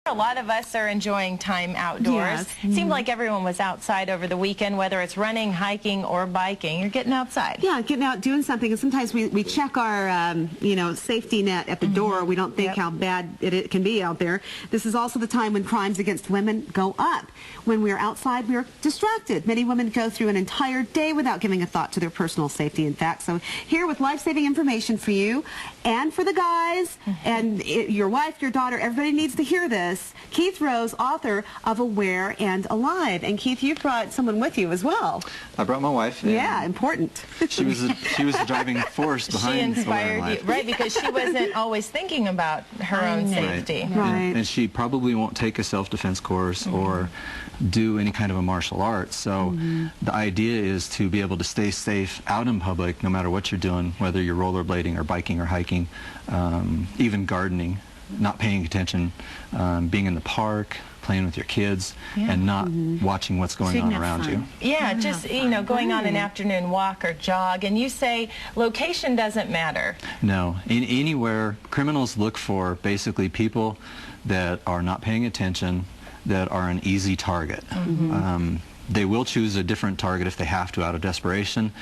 A lot of us are enjoying time outdoors. Yes. Seemed like everyone was outside over the weekend, whether it's running, hiking, or biking. You're getting outside. Yeah, getting out, doing something. And sometimes we check our, safety net at the door. We don't think how bad it can be out there. This is also the time when crimes against women go up. When we're outside, we're distracted. Many women go through an entire day without giving a thought to their personal safety, in fact. So here with life-saving information for you and for the guys and your wife, your daughter, everybody needs to hear this. Keith Rose, author of Aware and Alive. And Keith, you brought someone with you as well. I brought my wife. Yeah, important. She was the driving force behind She Aware and inspired Alive. you, right? Because she wasn't always thinking about her own safety. Right. And she probably won't take a self-defense course or do any kind of a martial arts. So the idea is to be able to stay safe out in public, no matter what you're doing, whether you're rollerblading or biking or hiking, even gardening. Not paying attention, being in the park, playing with your kids, and not watching what's going on around you. Yeah, just, going on an afternoon walk or jog. And you say location doesn't matter. No. Anywhere, criminals look for basically people that are not paying attention, that are an easy target. They will choose a different target if they have to out of desperation,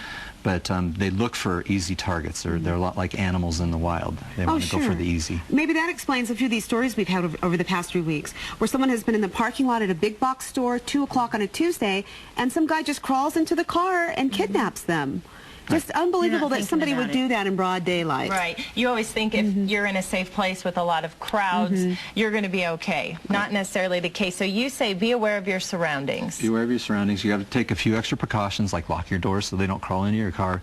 but they look for easy targets. They're a lot like animals in the wild. They want to go for the easy. Maybe that explains a few of these stories we've had over the past 3 weeks, where someone has been in the parking lot at a big box store, 2 o'clock on a Tuesday, and some guy just crawls into the car and kidnaps them. Just unbelievable that somebody would do that in broad daylight. Right. You always think if you're in a safe place with a lot of crowds, you're going to be okay. Not necessarily the case. So you say be aware of your surroundings. Be aware of your surroundings. You got to take a few extra precautions, like lock your doors so they don't crawl into your car.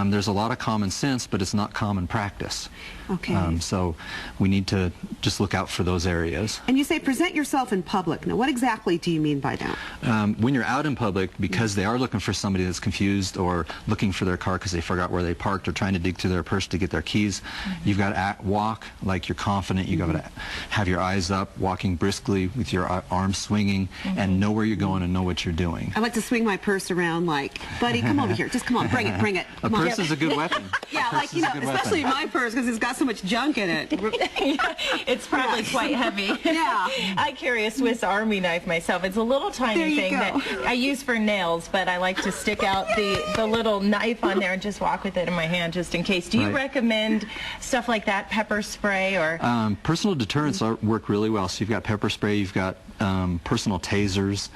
There's a lot of common sense, but it's not common practice. Okay. So we need to just look out for those areas. And you say present yourself in public. Now, what exactly do you mean by that? When you're out in public, because they are looking for somebody that's confused or looking for their car because they forgot where they parked or trying to dig through their purse to get their keys, you've got to walk like you're confident. You've got to have your eyes up, walking briskly with your arms swinging, and know where you're going and know what you're doing. I like to swing my purse around like, buddy, come over here. Just come on, bring it, bring it. A purse is a good weapon. Yeah, like, especially my purse because it's got so much junk in it. It's probably quite heavy. Yeah. I carry a Swiss Army knife myself. It's a little tiny thing that I use for nails, but I like to stick out the little knife on there and just walk with it in my hand just in case. Do you recommend stuff like that, pepper spray or? Personal deterrents work really well. So you've got pepper spray, you've got personal tasers,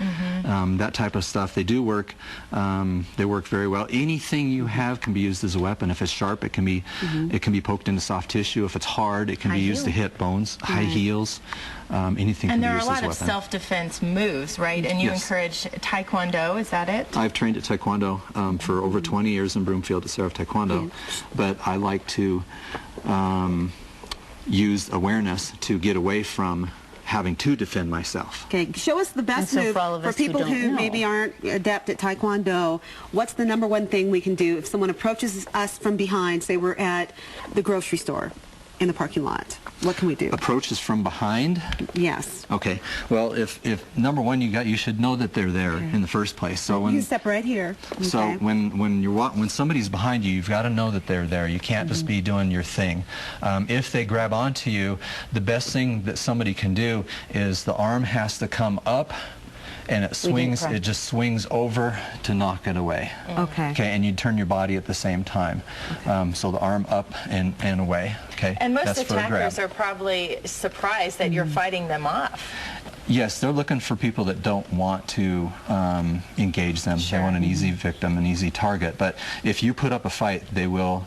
that type of stuff. They do work. They work very well. Anything you have can be used as a weapon. If it's sharp, it can be poked into soft tissue. If it's hard, it can be used to hit bones. High heels, anything can be used as a weapon. And there are a lot of self-defense moves, right? And you encourage Taekwondo, is that it? I've trained at Taekwondo for over 20 years in Broomfield at Seraph Taekwondo, but I like to use awareness to get away from having to defend myself. Okay, show us the best move for people who maybe aren't adept at Taekwondo. What's the #1 thing we can do if someone approaches us from behind, say we're at the grocery store in the parking lot? What can we do? Approaches from behind? Yes. Okay. Well, if #1 you should know that they're there in the first place. So when you step right here. So when somebody's behind you, you've got to know that they're there. You can't just be doing your thing. If they grab onto you, the best thing that somebody can do is the arm has to come up, and it swings. It just swings over to knock it away. Okay. Okay, and you turn your body at the same time. So the arm up and away. Okay. And most attackers are probably surprised that you're fighting them off. Yes, they're looking for people that don't want to engage them. They want an easy victim, an easy target. But if you put up a fight, they will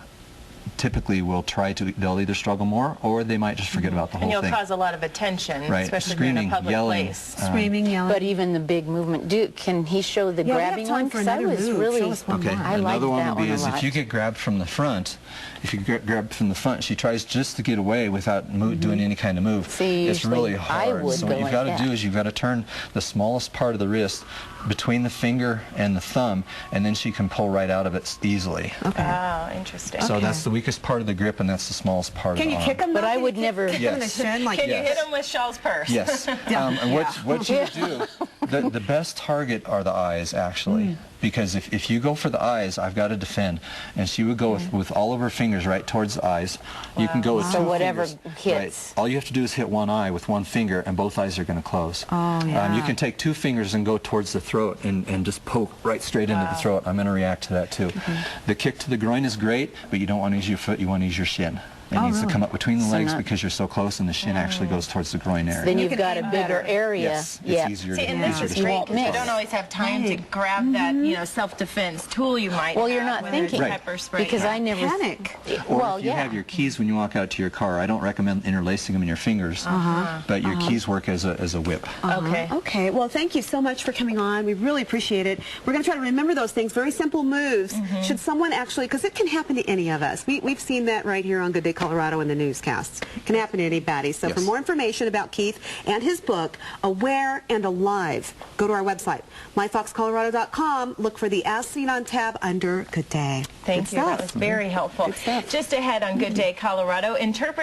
typically they'll either struggle more or they might just forget about the whole thing. And you'll cause a lot of attention, especially Screaming, in a public yelling, place. Screaming, yelling. But even the big movement, can he show the grabbing one? Because I was really, I liked another one that would be one a is lot. if you get grabbed from the front, she tries just to get away without doing any kind of move. See, it's really hard. So what you've got to do is you've got to turn the smallest part of the wrist between the finger and the thumb, and then she can pull right out of it easily. Okay. Oh, interesting. So that's the weakest part of the grip, and that's the smallest part of the arm. Can you kick them? But I would never. Kick them in the shin like Can you hit them with Shaw's purse? Yes. And what you do, the best target are the eyes, actually. because if you go for the eyes, I've got to defend. And she would go with all of her fingers right towards the eyes. You can go with So two whatever fingers. hits. Right. All you have to do is hit one eye with one finger, and both eyes are going to close. Oh, yeah. You can take two fingers and go towards the throat and just poke right straight into the throat. I'm going to react to that too. The kick to the groin is great, but you don't want to use your foot, you want to use your shin. It needs to come up between the legs because you're so close, and the shin actually goes towards the groin area. Then you've got a bigger area. Yes, it's easier See, to and this is easier to great control. because you don't always have time to grab that, self-defense tool you might Well, have. you're not whether it's thinking pepper spray. because I never Panic. Or Well, if you yeah. have your keys when you walk out to your car, I don't recommend interlacing them in your fingers, but your keys work as a whip. Okay. Okay, well, thank you so much for coming on. We really appreciate it. We're going to try to remember those things, very simple moves. Should someone actually, because it can happen to any of us. We've seen that right here on Good Day Colorado in the newscasts. It can happen to anybody. So for more information about Keith and his book, Aware and Alive, go to our website, myfoxcolorado.com. Look for the As Seen on tab under Good Day. Thank Good you. stuff. That was very helpful. Good stuff. Just ahead on Good Day Colorado, interpreting